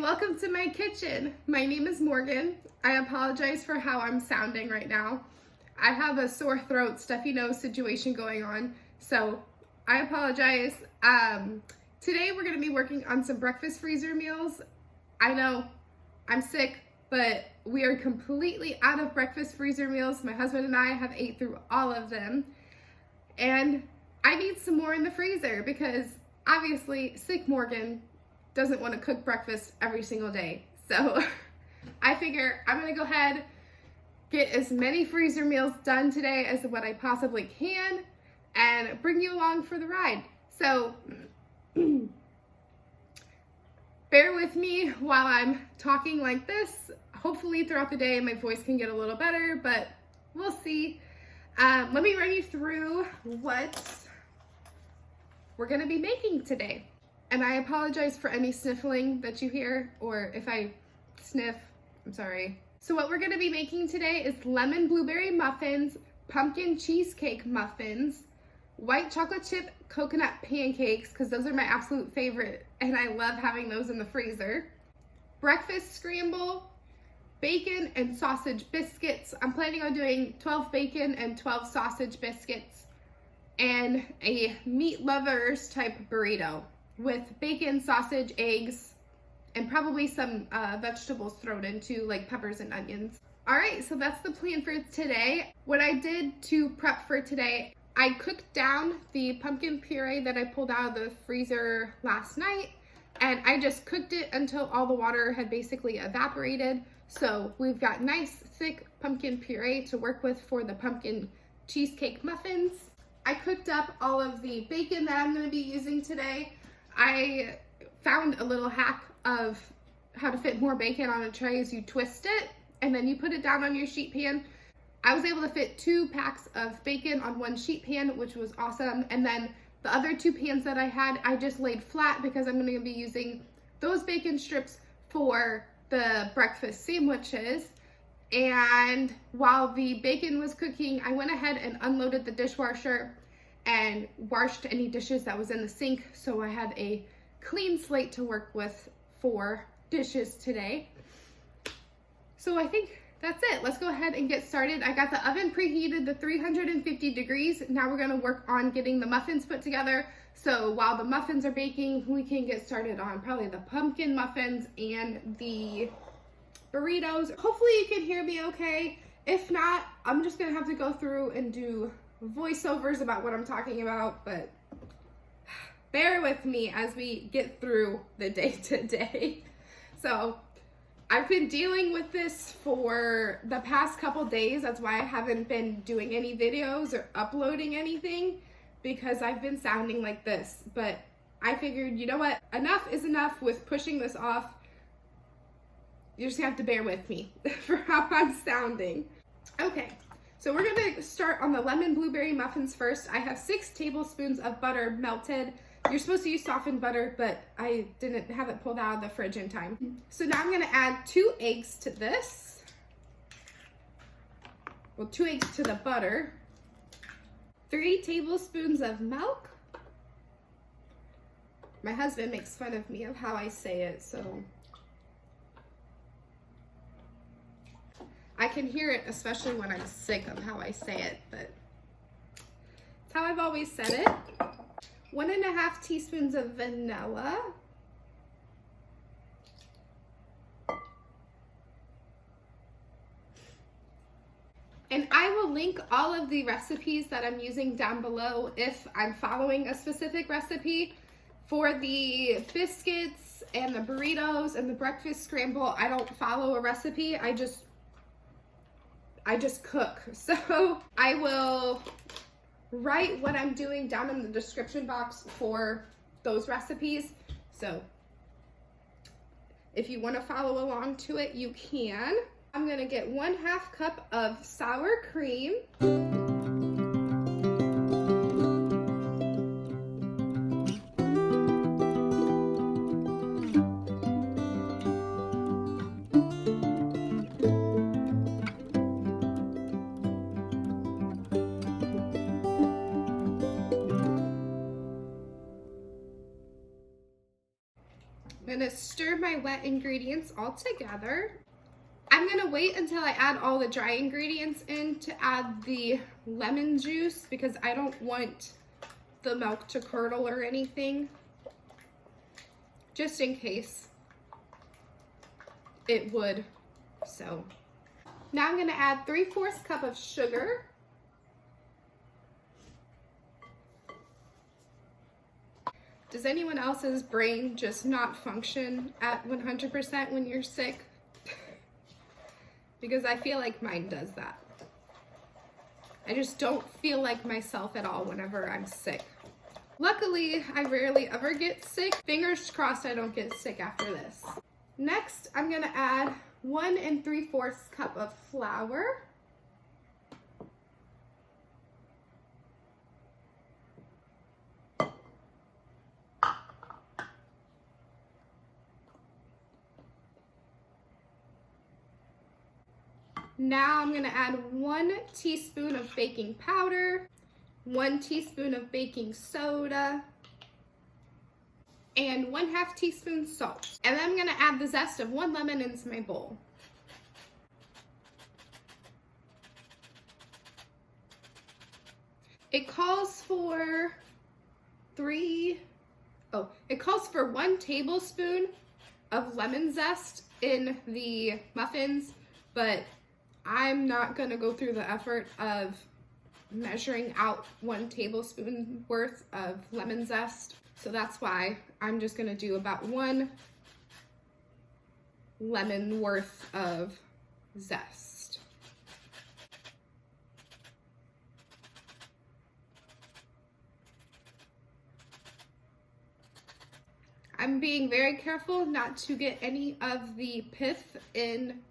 welcome to my kitchen. My name is Morgan. I apologize for how I'm sounding right now. I have a sore throat, stuffy nose situation going on, so I apologize. Today we're going to be working on some breakfast freezer meals. I know I'm sick, but we are completely out of breakfast freezer meals. My husband and I have ate through all of them, and I need some more in the freezer because obviously sick Morgan doesn't want to cook breakfast every single day. So I figure I'm gonna go ahead, get as many freezer meals done today as what I possibly can and bring you along for the ride. So bear with me while I'm talking like this. Hopefully throughout the day my voice can get a little better, but we'll see. Let me run you through what we're gonna be making today. And I apologize for any sniffling that you hear, or if I sniff, I'm sorry. So what we're gonna be making today is lemon blueberry muffins, pumpkin cheesecake muffins, white chocolate chip coconut pancakes, because those are my absolute favorite, and I love having those in the freezer. Breakfast scramble, bacon and sausage biscuits. I'm planning on doing 12 bacon and 12 sausage biscuits, and a meat lovers type burrito with bacon, sausage, eggs, and probably some vegetables thrown into, like peppers and onions. All right, so that's the plan for today. What I did to prep for today, I cooked down the pumpkin puree that I pulled out of the freezer last night, and I just cooked it until all the water had basically evaporated. So we've got nice thick pumpkin puree to work with for the pumpkin cheesecake muffins. I cooked up all of the bacon that I'm gonna be using today. I found a little hack of how to fit more bacon on a tray is you twist it and then you put it down on your sheet pan. I was able to fit 2 packs of bacon on one sheet pan, which was awesome. And then the other 2 pans that I had, I just laid flat because I'm gonna be using those bacon strips for the breakfast sandwiches. And while the bacon was cooking, I went ahead and unloaded the dishwasher and washed any dishes that was in the sink, so I had a clean slate to work with for dishes today. So I think that's it. Let's go ahead and get started. I got the oven preheated to 350 degrees. Now we're gonna work on getting the muffins put together. So while the muffins are baking, we can get started on probably the pumpkin muffins and the burritos. Hopefully you can hear me okay. If not, I'm just gonna have to go through and do voiceovers about what I'm talking about, but bear with me as we get through the day today. So I've been dealing with this for the past couple days. That's why I haven't been doing any videos or uploading anything, because I've been sounding like this. But I figured, you know what, enough is enough with pushing this off. You just have to bear with me for how I'm sounding. Okay. So we're gonna start on the lemon blueberry muffins first. I have 6 tablespoons of butter melted. You're supposed to use softened butter, but I didn't have it pulled out of the fridge in time. So now I'm gonna add 2 eggs to this. Well, 2 eggs to the butter. 3 tablespoons of milk. My husband makes fun of me of how I say it, so I can hear it, especially when I'm sick, of how I say it, but it's how I've always said it. 1½ teaspoons of vanilla. And I will link all of the recipes that I'm using down below if I'm following a specific recipe. For the biscuits and the burritos and the breakfast scramble, I don't follow a recipe. I just cook. So I will write what I'm doing down in the description box for those recipes. So if you want to follow along to it, you can. I'm gonna get 1/2 cup of sour cream. I'm gonna stir my wet ingredients all together. I'm gonna wait until I add all the dry ingredients in to add the lemon juice because I don't want the milk to curdle or anything, just in case it would. So now I'm gonna add 3/4 cup of sugar. Does anyone else's brain just not function at 100% when you're sick? Because I feel like mine does that. I just don't feel like myself at all whenever I'm sick. Luckily, I rarely ever get sick. Fingers crossed I don't get sick after this. Next, I'm gonna add 1 3/4 cup of flour. Now I'm gonna add 1 teaspoon of baking powder, 1 teaspoon of baking soda, and 1/2 teaspoon salt. And then I'm gonna add the zest of 1 lemon into my bowl. It calls for 1 tablespoon of lemon zest in the muffins, but I'm not gonna go through the effort of measuring out 1 tablespoon worth of lemon zest. So that's why I'm just gonna do about 1 lemon worth of zest. I'm being very careful not to get any of the pith in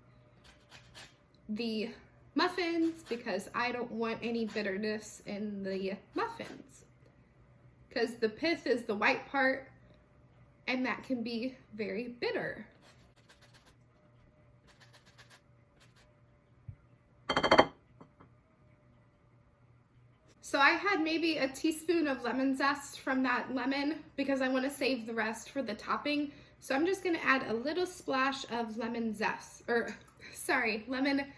the muffins because I don't want any bitterness in the muffins, because the pith is the white part and that can be very bitter. So I had maybe a teaspoon of lemon zest from that lemon because I want to save the rest for the topping. So I'm just going to add a little splash of lemon zest, or sorry, lemon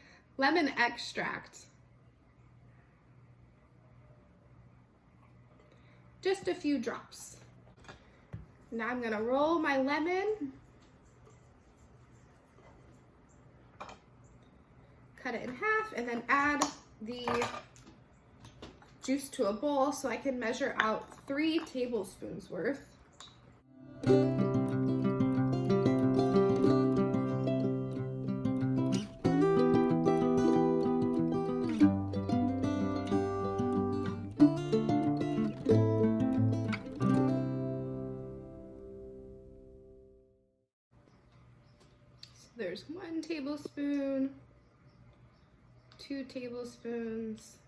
extract. Just a few drops. Now I'm gonna roll my lemon, cut it in half, and then add the juice to a bowl so I can measure out 3 tablespoons worth. There's 1 tablespoon, 2 tablespoons.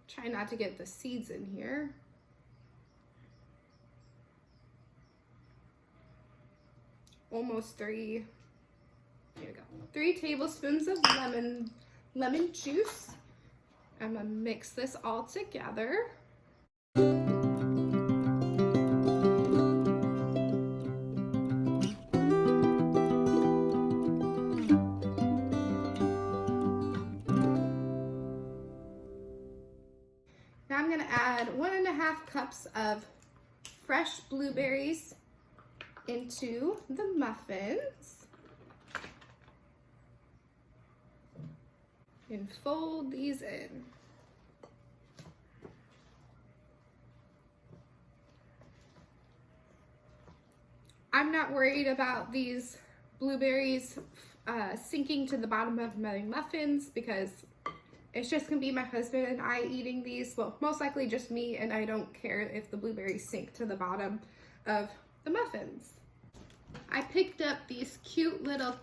Try not to get the seeds in here. Almost 3. Here we go. 3 tablespoons of lemon juice. I'm gonna mix this all together. Now I'm gonna add 1½ cups of fresh blueberries into the muffins and fold these in. I'm not worried about these blueberries sinking to the bottom of my muffins because it's just gonna be my husband and I eating these. Well, most likely just me, and I don't care if the blueberries sink to the bottom of the muffins. I picked up these cute little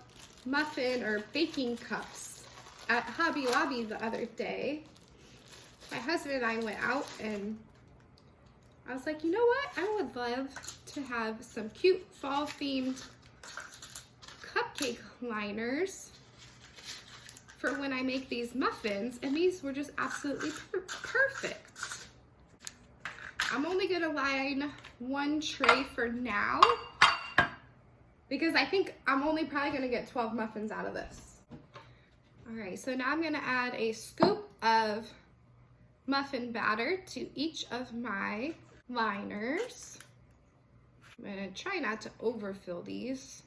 muffin or baking cups at Hobby Lobby the other day. My husband and I went out and I was like, you know what? I would love to have some cute fall themed cupcake liners for when I make these muffins, and these were just absolutely perfect. I'm only gonna line 1 tray for now because I think I'm only probably gonna get 12 muffins out of this. All right, so now I'm gonna add a scoop of muffin batter to each of my liners. I'm gonna try not to overfill these.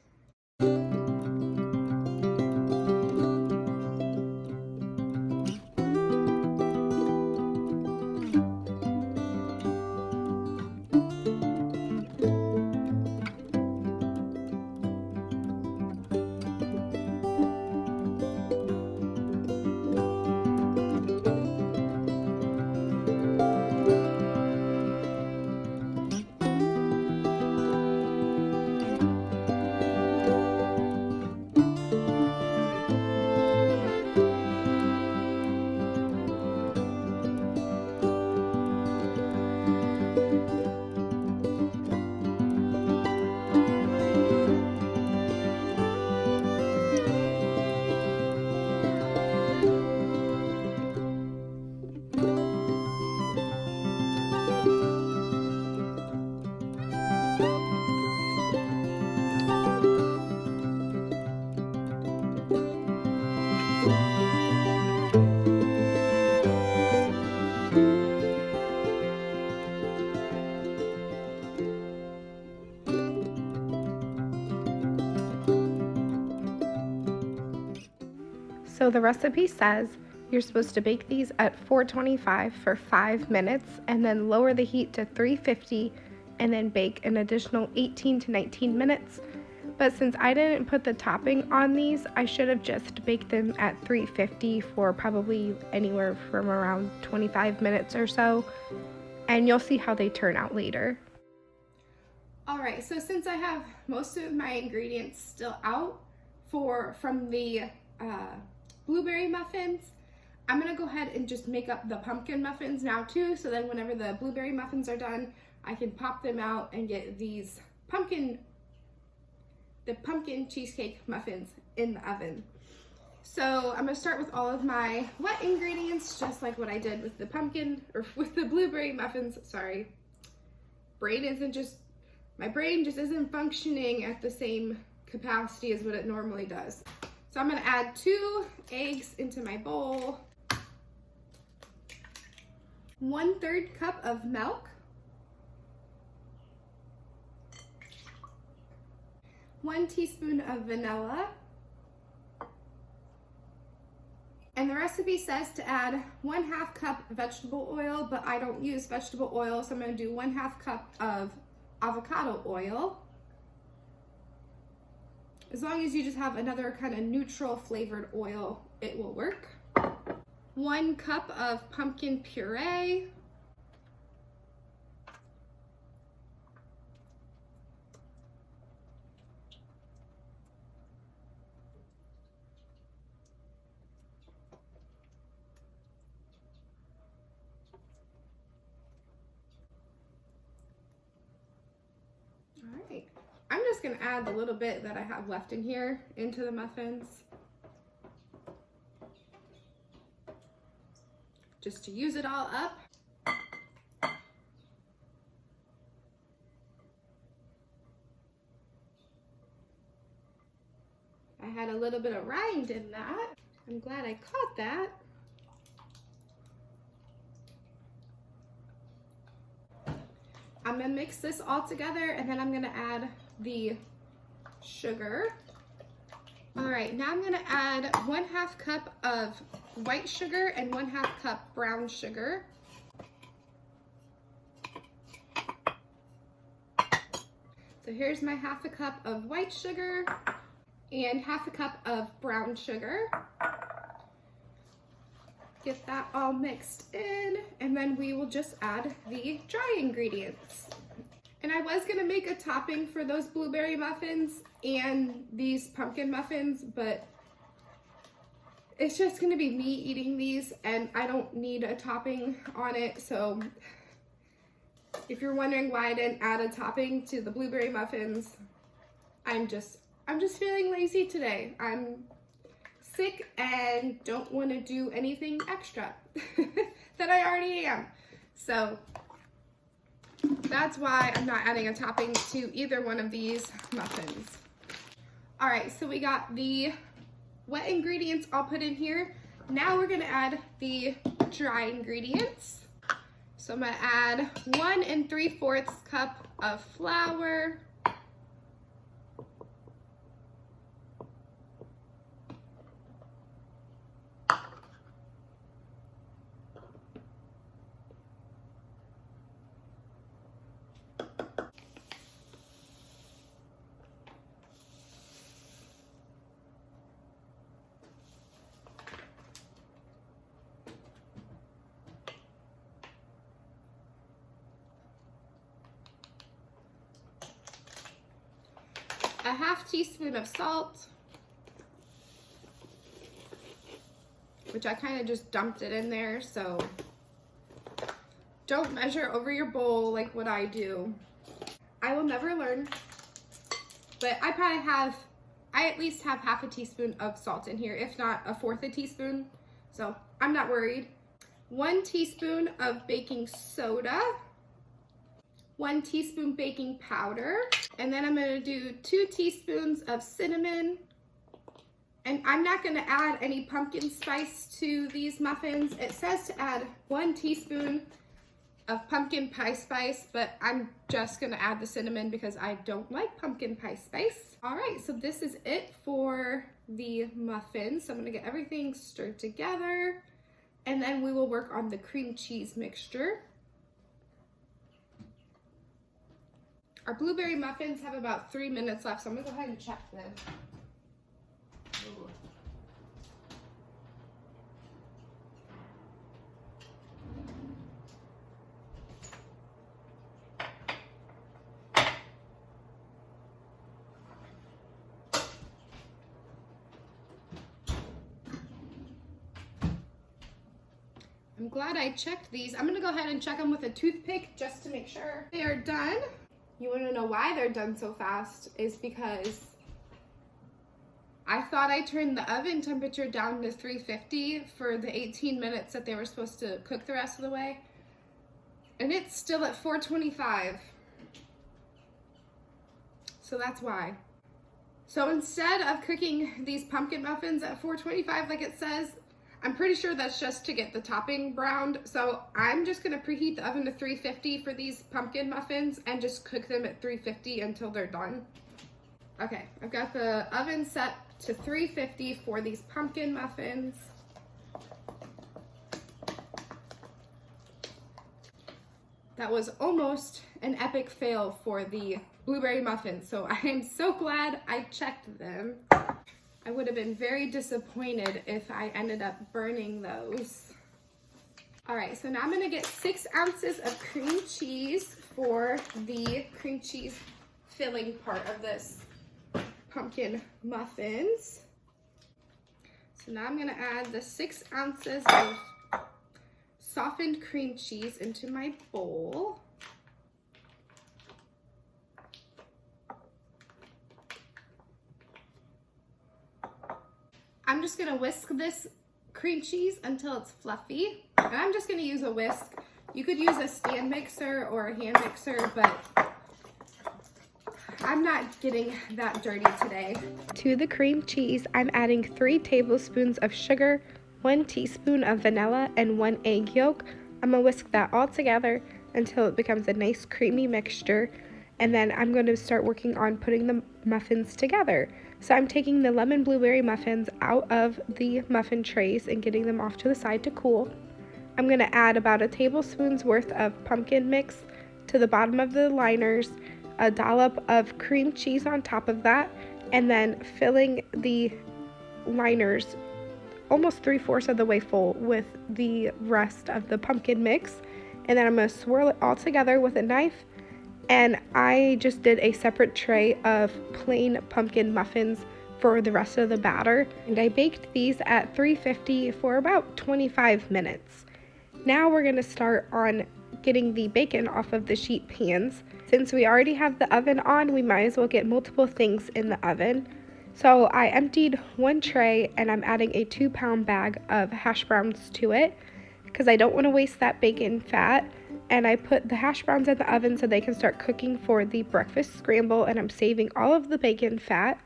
So the recipe says you're supposed to bake these at 425 for 5 minutes and then lower the heat to 350 and then bake an additional 18 to 19 minutes. But since I didn't put the topping on these, I should have just baked them at 350 for probably anywhere from around 25 minutes or so. And you'll see how they turn out later. All right, so since I have most of my ingredients still out from the blueberry muffins, I'm gonna go ahead and just make up the pumpkin muffins now too, so then whenever the blueberry muffins are done, I can pop them out and get these pumpkin cheesecake muffins in the oven. So I'm gonna start with all of my wet ingredients, just like what I did with the blueberry muffins. Sorry, my brain just isn't functioning at the same capacity as what it normally does. So I'm gonna add 2 eggs into my bowl, 1/3 cup of milk, 1 teaspoon of vanilla, and the recipe says to add 1/2 cup vegetable oil, but I don't use vegetable oil, so I'm gonna do 1/2 cup of avocado oil. As long as you just have another kind of neutral flavored oil, it will work. 1 cup of pumpkin puree. All right. I'm just gonna add the little bit that I have left in here into the muffins, just to use it all up. I had a little bit of rind in that. I'm glad I caught that. I'm gonna mix this all together and then I'm gonna add the sugar. All right, now I'm gonna add 1/2 cup of white sugar and 1/2 cup brown sugar. So here's my 1/2 cup of white sugar and 1/2 cup of brown sugar. Get that all mixed in, and then we will just add the dry ingredients. And I was gonna make a topping for those blueberry muffins and these pumpkin muffins, but it's just gonna be me eating these and I don't need a topping on it. So if you're wondering why I didn't add a topping to the blueberry muffins, I'm just feeling lazy today. I'm sick and don't want to do anything extra that I already am. So that's why I'm not adding a topping to either one of these muffins. All right, so we got the wet ingredients all put in here. Now we're gonna add the dry ingredients. So I'm gonna add 1 3/4 cup of flour, a 1/2 teaspoon of salt, which I kind of just dumped it in there, so don't measure over your bowl like what I do. I will never learn, but I at least have 1/2 teaspoon of salt in here, if not 1/4 teaspoon, so I'm not worried. 1 teaspoon of baking soda, 1 teaspoon baking powder, and then I'm gonna do 2 teaspoons of cinnamon. And I'm not gonna add any pumpkin spice to these muffins. It says to add 1 teaspoon of pumpkin pie spice, but I'm just gonna add the cinnamon because I don't like pumpkin pie spice. All right, so this is it for the muffins. So I'm gonna get everything stirred together, and then we will work on the cream cheese mixture. Our blueberry muffins have about 3 minutes left, so I'm gonna go ahead and check them. I'm glad I checked these. I'm gonna go ahead and check them with a toothpick just to make sure they are done. You wanna know why they're done so fast is because I thought I turned the oven temperature down to 350 for the 18 minutes that they were supposed to cook the rest of the way, and it's still at 425. So that's why. So instead of cooking these pumpkin muffins at 425 like it says, I'm pretty sure that's just to get the topping browned. So I'm just gonna preheat the oven to 350 for these pumpkin muffins and just cook them at 350 until they're done. Okay, I've got the oven set to 350 for these pumpkin muffins. That was almost an epic fail for the blueberry muffins, so I am so glad I checked them. I would have been very disappointed if I ended up burning those. All right, so now I'm gonna get 6 ounces of cream cheese for the cream cheese filling part of this pumpkin muffins. So now I'm gonna add the 6 ounces of softened cream cheese into my bowl. I'm just gonna whisk this cream cheese until it's fluffy. And I'm just gonna use a whisk. You could use a stand mixer or a hand mixer, but I'm not getting that dirty today. To the cream cheese, I'm adding 3 tablespoons of sugar, 1 teaspoon of vanilla, and 1 egg yolk. I'm gonna whisk that all together until it becomes a nice creamy mixture. And then I'm going to start working on putting the muffins together. So I'm taking the lemon blueberry muffins out of the muffin trays and getting them off to the side to cool. I'm going to add about a tablespoon's worth of pumpkin mix to the bottom of the liners, a dollop of cream cheese on top of that, and then filling the liners almost 3/4 of the way full with the rest of the pumpkin mix. And then I'm going to swirl it all together with a knife. And I just did a separate tray of plain pumpkin muffins for the rest of the batter. And I baked these at 350 for about 25 minutes. Now we're gonna start on getting the bacon off of the sheet pans. Since we already have the oven on, we might as well get multiple things in the oven. So I emptied 1 tray and I'm adding a 2-pound bag of hash browns to it because I don't want to waste that bacon fat. And I put the hash browns in the oven so they can start cooking for the breakfast scramble, and I'm saving all of the bacon fat.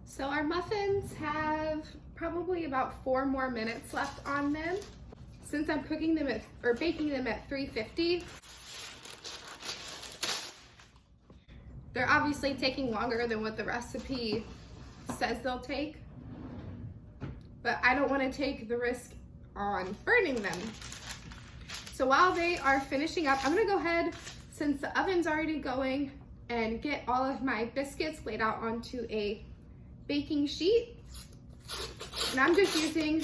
So our muffins have probably about 4 more minutes left on them. Since I'm cooking them at, or baking them at 350, they're obviously taking longer than what the recipe says they'll take, but I don't want to take the risk on burning them. So while they are finishing up, I'm gonna go ahead, since the oven's already going, and get all of my biscuits laid out onto a baking sheet. And I'm just using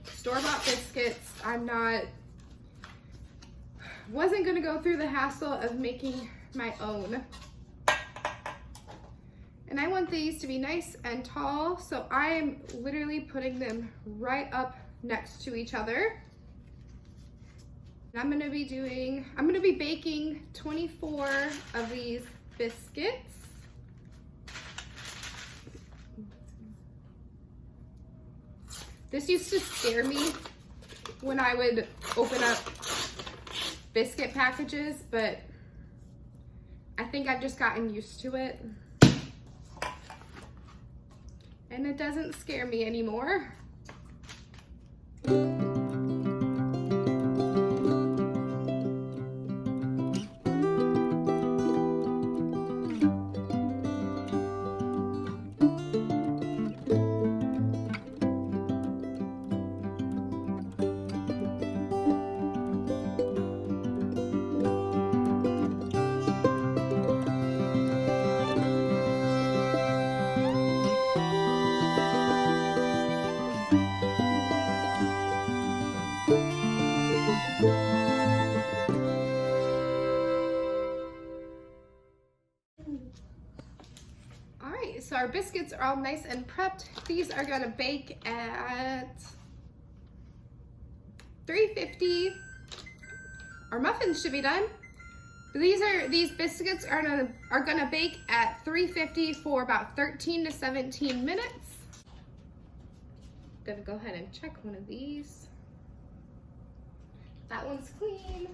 store-bought biscuits. Wasn't gonna go through the hassle of making my own. And I want these to be nice and tall, so I am literally putting them right up next to each other. And I'm gonna be baking 24 of these biscuits. This used to scare me when I would open up biscuit packages, but I think I've just gotten used to it. And it doesn't scare me anymore. So our biscuits are all nice and prepped. These are gonna bake at 350. Our muffins should be done. These biscuits are gonna bake at 350 for about 13 to 17 minutes. Gonna go ahead and check one of these. That one's clean.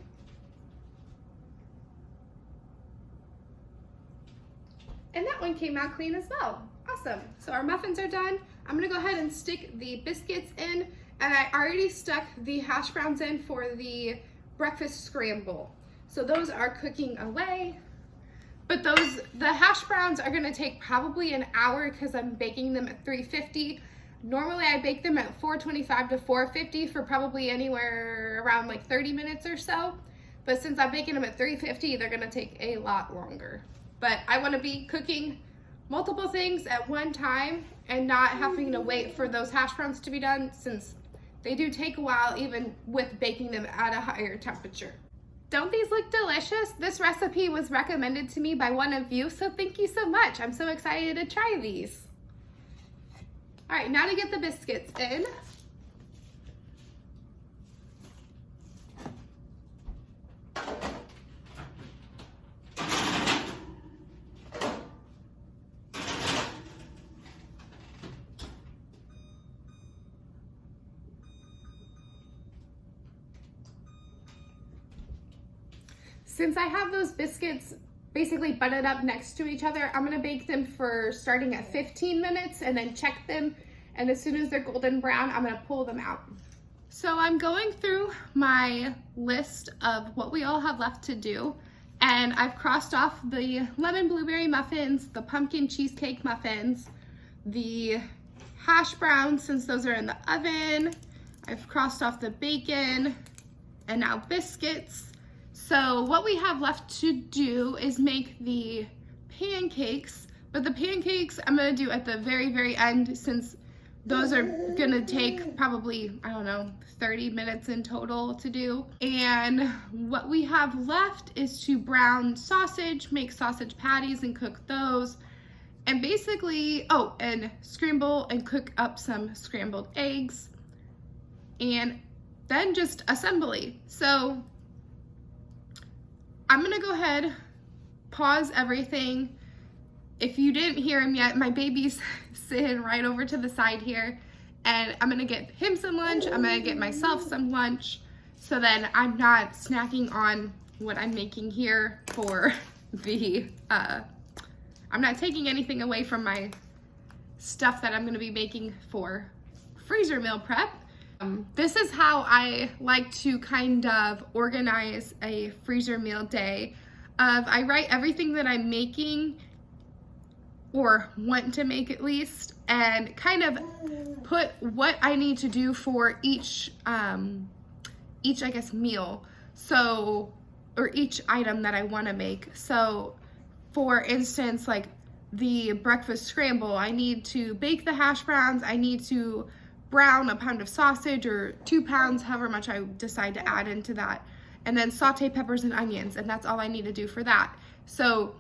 And that one came out clean as well. Awesome. So our muffins are done. I'm gonna go ahead and stick the biscuits in, and I already stuck the hash browns in for the breakfast scramble. So those are cooking away. But the hash browns are gonna take probably an hour because I'm baking them at 350. Normally I bake them at 425 to 450 for probably anywhere around like 30 minutes or so. But since I'm baking them at 350, they're gonna take a lot longer. But I want to be cooking multiple things at one time and not having to wait for those hash browns to be done, since they do take a while even with baking them at a higher temperature. Don't these look delicious? This recipe was recommended to me by one of you, so thank you so much. I'm so excited to try these. All right, now to get the biscuits in. Since I have those biscuits basically butted up next to each other, I'm gonna bake them for starting at 15 minutes and then check them. And as soon as they're golden brown, I'm gonna pull them out. So I'm going through my list of what we all have left to do. And I've crossed off the lemon blueberry muffins, the pumpkin cheesecake muffins, the hash browns, since those are in the oven. I've crossed off the bacon, and now biscuits. So what we have left to do is make the pancakes, but the pancakes I'm gonna do at the very, very end, since those are gonna take probably, I don't know, 30 minutes in total to do. And what we have left is to brown sausage, make sausage patties and cook those. And basically, oh, and scramble and cook up some scrambled eggs. And then just assembly. So I'm gonna go ahead, pause everything. If you didn't hear him yet, my baby's sitting right over to the side here, and I'm gonna get him some lunch, I'm gonna get myself some lunch, so then I'm not snacking on what I'm making here for the, I'm not taking anything away from my stuff that I'm going to be making for freezer meal prep. This is how I like to kind of organize a freezer meal day. I write everything that I'm making, or want to make at least, and kind of put what I need to do for each I guess meal, so, or each item that I want to make. So for instance, like the breakfast scramble, I need to bake the hash browns, I need to brown a pound of sausage or 2 pounds, however much I decide to add into that, and then saute peppers and onions, and that's all I need to do for that. So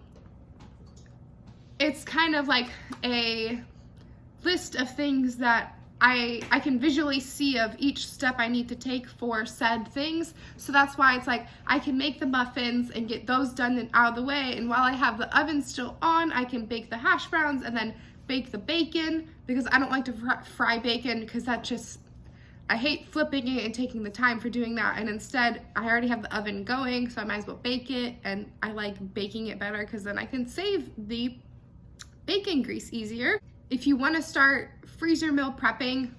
it's kind of like a list of things that I can visually see of each step I need to take for said things. So that's why it's like I can make the muffins and get those done and out of the way, and while I have the oven still on, I can bake the hash browns and then bake the bacon, because I don't like to fry bacon, because that just, I hate flipping it and taking the time for doing that, and instead I already have the oven going, so I might as well bake it, and I like baking it better because then I can save the bacon grease easier. If you want to start freezer meal prepping,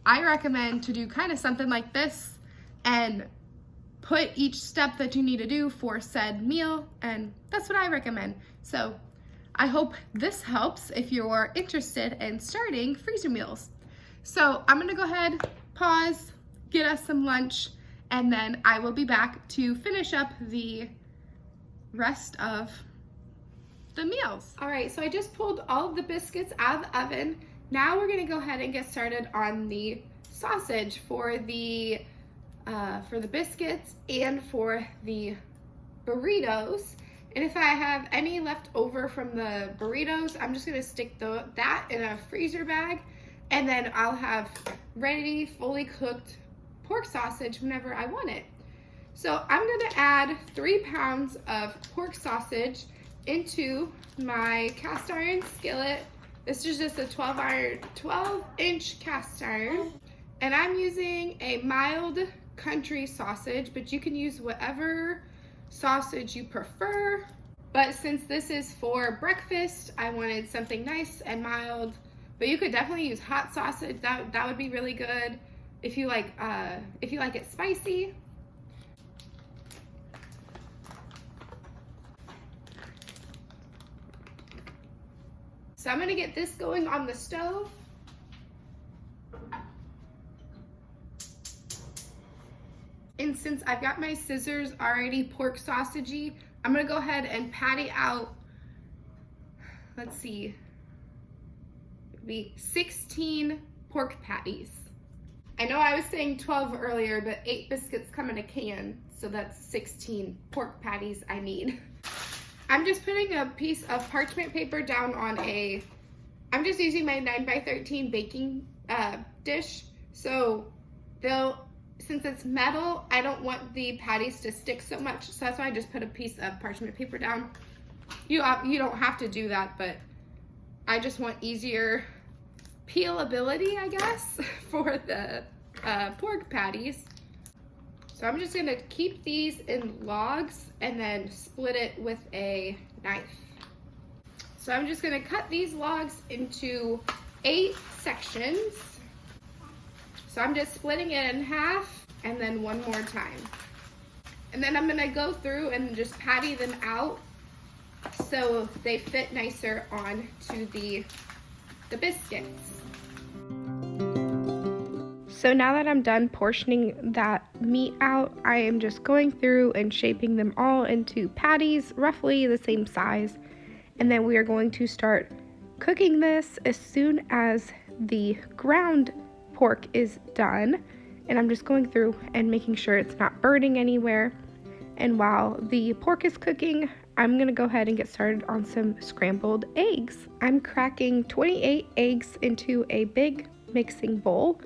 I recommend to do kind of something like this and put each step that you need to do for said meal, and that's what I recommend. So I hope this helps if you're interested in starting freezer meals. So I'm gonna go ahead, pause, get us some lunch, and then I will be back to finish up the rest of the meals. All right, so I just pulled all of the biscuits out of the oven. Now we're gonna go ahead and get started on the sausage for the biscuits and for the burritos. And if I have any left over from the burritos, I'm just gonna stick that in a freezer bag, and then I'll have ready, fully cooked pork sausage whenever I want it. So I'm gonna add 3 pounds of pork sausage into my cast iron skillet. This is just a 12-inch cast iron, and I'm using a mild country sausage, but you can use whatever sausage you prefer. But since this is for breakfast, I wanted something nice and mild. But you could definitely use hot sausage. That would be really good if you like it spicy. So I'm gonna get this going on the stove. And since I've got my scissors already pork sausagey, I'm gonna go ahead and patty out, let's see, it'd be 16 pork patties. I know I was saying 12 earlier, but 8 biscuits come in a can, so that's 16 pork patties I need. I'm just putting a piece of parchment paper down on I'm just using my 9x13 baking dish, so since it's metal, I don't want the patties to stick so much, so that's why I just put a piece of parchment paper down. You don't have to do that, but I just want easier peelability, I guess, for the pork patties. So I'm just gonna keep these in logs and then split it with a knife. So I'm just gonna cut these logs into 8 sections. So I'm just splitting it in half and then one more time. And then I'm gonna go through and just patty them out so they fit nicer onto the biscuits. So now that I'm done portioning that meat out, I am just going through and shaping them all into patties, roughly the same size. And then we are going to start cooking this as soon as the ground pork is done. And I'm just going through and making sure it's not burning anywhere. And while the pork is cooking, I'm gonna go ahead and get started on some scrambled eggs. I'm cracking 28 eggs into a big mixing bowl.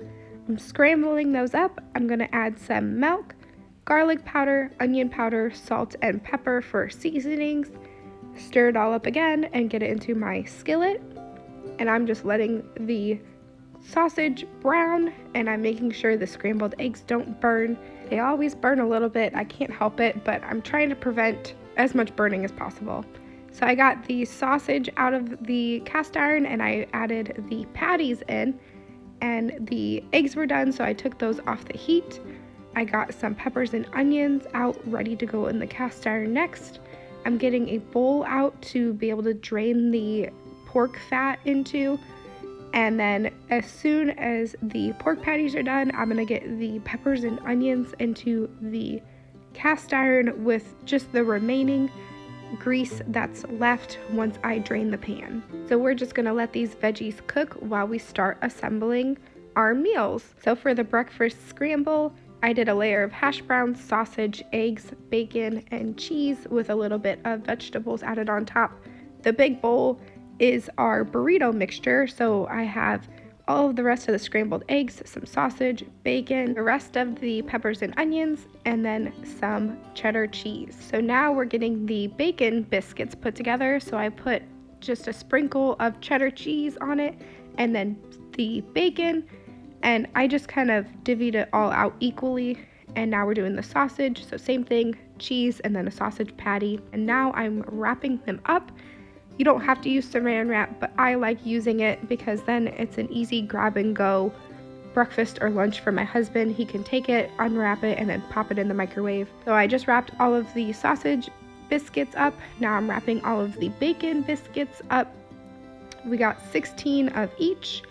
I'm scrambling those up. I'm gonna add some milk, garlic powder, onion powder, salt, and pepper for seasonings. Stir it all up again and get it into my skillet. And I'm just letting the sausage brown, and I'm making sure the scrambled eggs don't burn. They always burn a little bit, I can't help it, but I'm trying to prevent as much burning as possible. So I got the sausage out of the cast iron and I added the patties in, and the eggs were done, so I took those off the heat. I got some peppers and onions out ready to go in the cast iron next. I'm getting a bowl out to be able to drain the pork fat into, and then as soon as the pork patties are done, I'm gonna get the peppers and onions into the cast iron with just the remaining grease that's left once I drain the pan. So we're just gonna let these veggies cook while we start assembling our meals. So for the breakfast scramble, I did a layer of hash browns, sausage, eggs, bacon, and cheese with a little bit of vegetables added on top. The big bowl is our burrito mixture, so I have all of the rest of the scrambled eggs, some sausage, bacon, the rest of the peppers and onions, and then some cheddar cheese. So now we're getting the bacon biscuits put together. So I put just a sprinkle of cheddar cheese on it and then the bacon, and I just kind of divvied it all out equally. And now we're doing the sausage, so same thing, cheese and then a sausage patty. And now I'm wrapping them up. You don't have to use saran wrap, but I like using it because then it's an easy grab and go breakfast or lunch for my husband. He can take it, unwrap it, and then pop it in the microwave. So I just wrapped all of the sausage biscuits up. Now I'm wrapping all of the bacon biscuits up. We got 16 of each.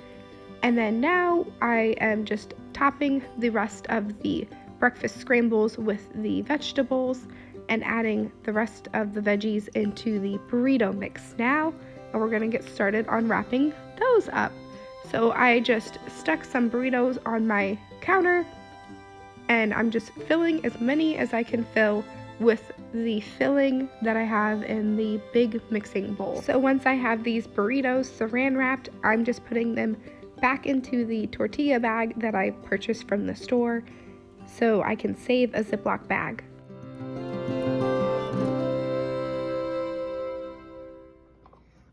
And then now I am just topping the rest of the breakfast scrambles with the vegetables and adding the rest of the veggies into the burrito mix now, and we're gonna get started on wrapping those up. So I just stuck some burritos on my counter, and I'm just filling as many as I can fill with the filling that I have in the big mixing bowl. So once I have these burritos saran wrapped, I'm just putting them back into the tortilla bag that I purchased from the store so I can save a Ziploc bag.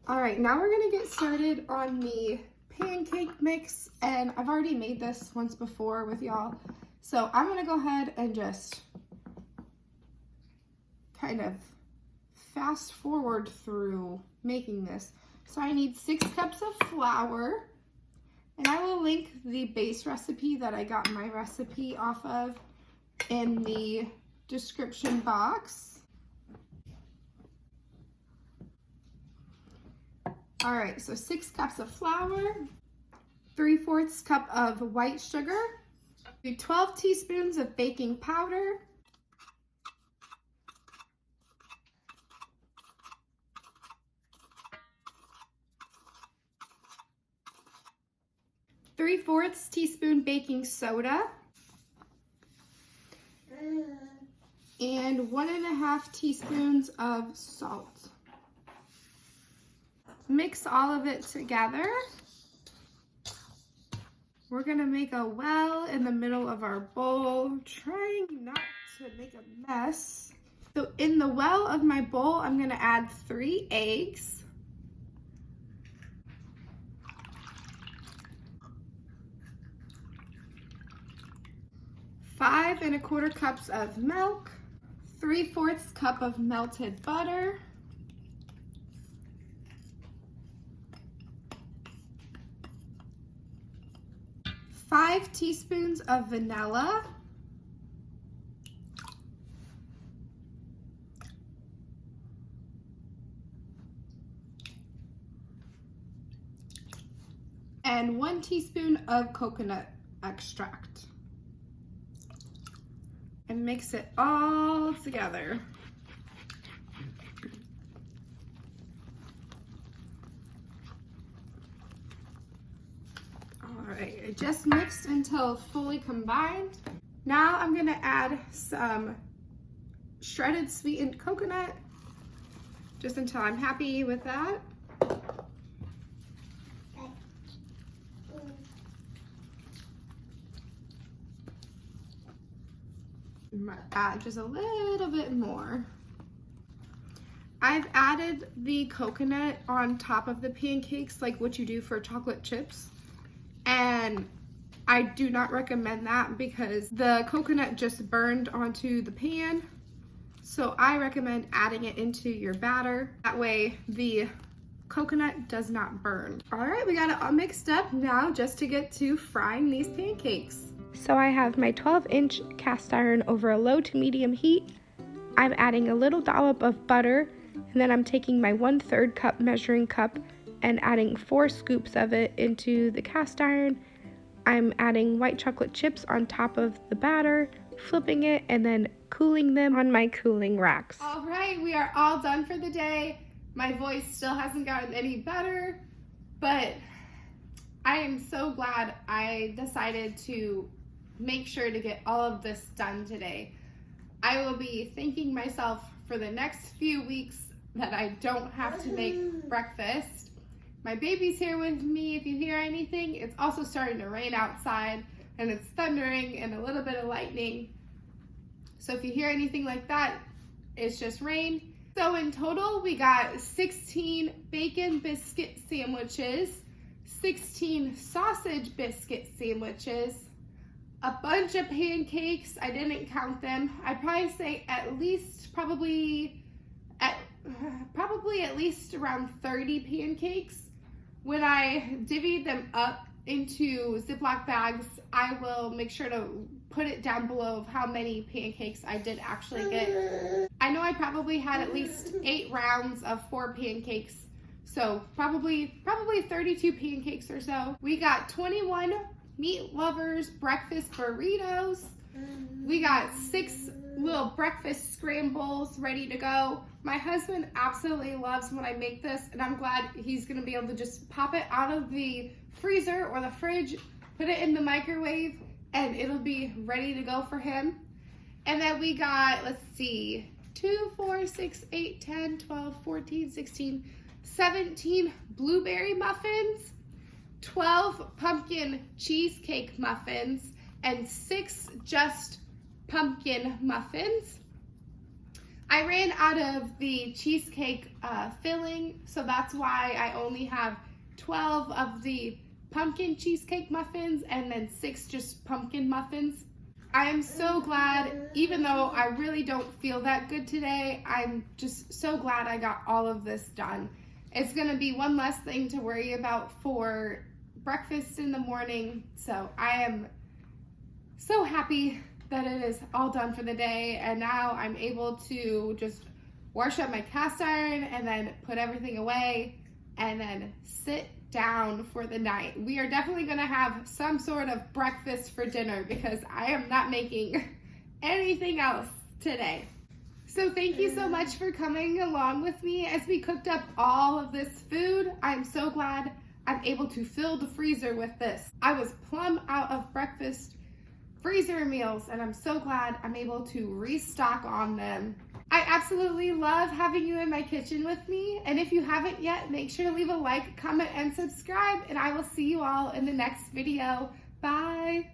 All right, now we're gonna get started on the pancake mix, and I've already made this once before with y'all. So I'm gonna go ahead and just kind of fast forward through making this. So I need 6 cups of flour, and I will link the base recipe that I got my recipe off of in the description box. All right, so 6 cups of flour, 3/4 cup of white sugar, 12 teaspoons of baking powder, 3/4 teaspoon baking soda, and 1.5 teaspoons of salt. Mix all of it together. We're gonna make a well in the middle of our bowl, trying not to make a mess. So in the well of my bowl, I'm gonna add 3 eggs. Five and a quarter cups of milk, 3/4 cup of melted butter, 5 teaspoons of vanilla, and 1 teaspoon of coconut extract. And mix it all together. All right, it just mixed until fully combined. Now I'm gonna add some shredded sweetened coconut, just until I'm happy with that. Might add just a little bit more. I've added the coconut on top of the pancakes, like what you do for chocolate chips, and I do not recommend that because the coconut just burned onto the pan. So I recommend adding it into your batter. That way the coconut does not burn. All right, we got it all mixed up now just to get to frying these pancakes. So I have my 12-inch cast iron over a low to medium heat. I'm adding a little dollop of butter, and then I'm taking my 1/3 cup measuring cup and adding 4 scoops of it into the cast iron. I'm adding white chocolate chips on top of the batter, flipping it, and then cooling them on my cooling racks. All right, we are all done for the day. My voice still hasn't gotten any better, but I am so glad I decided to make sure to get all of this done today. I will be thanking myself for the next few weeks that I don't have to make breakfast. My baby's here with me. If you hear anything, it's also starting to rain outside, and it's thundering and a little bit of lightning. So if you hear anything like that, it's just rain. So in total, we got 16 bacon biscuit sandwiches, 16 sausage biscuit sandwiches, a bunch of pancakes. I didn't count them. I'd probably say probably at least around 30 pancakes. When I divvied them up into Ziploc bags, I will make sure to put it down below of how many pancakes I did actually get. I know I probably had at least 8 rounds of 4 pancakes, so probably 32 pancakes or so. We got 21 Meat Lovers breakfast burritos. We got 6 little breakfast scrambles ready to go. My husband absolutely loves when I make this, and I'm glad he's gonna be able to just pop it out of the freezer or the fridge, put it in the microwave, and it'll be ready to go for him. And then we got, let's see, 2, 4, 6, 8, 10, 12, 14, 16, 17 blueberry muffins, 12 pumpkin cheesecake muffins, and 6 just pumpkin muffins. I ran out of the cheesecake filling, so that's why I only have 12 of the pumpkin cheesecake muffins and then 6 just pumpkin muffins. I am so glad, even though I really don't feel that good today, I'm just so glad I got all of this done. It's gonna be one less thing to worry about for breakfast in the morning, so I am so happy that it is all done for the day, and now I'm able to just wash up my cast iron and then put everything away and then sit down for the night. We are definitely gonna have some sort of breakfast for dinner because I am not making anything else today. So thank you so much for coming along with me as we cooked up all of this food. I'm so glad I'm able to fill the freezer with this. I was plumb out of breakfast freezer meals, and I'm so glad I'm able to restock on them. I absolutely love having you in my kitchen with me, and if you haven't yet, make sure to leave a like, comment, and subscribe, and I will see you all in the next video. Bye!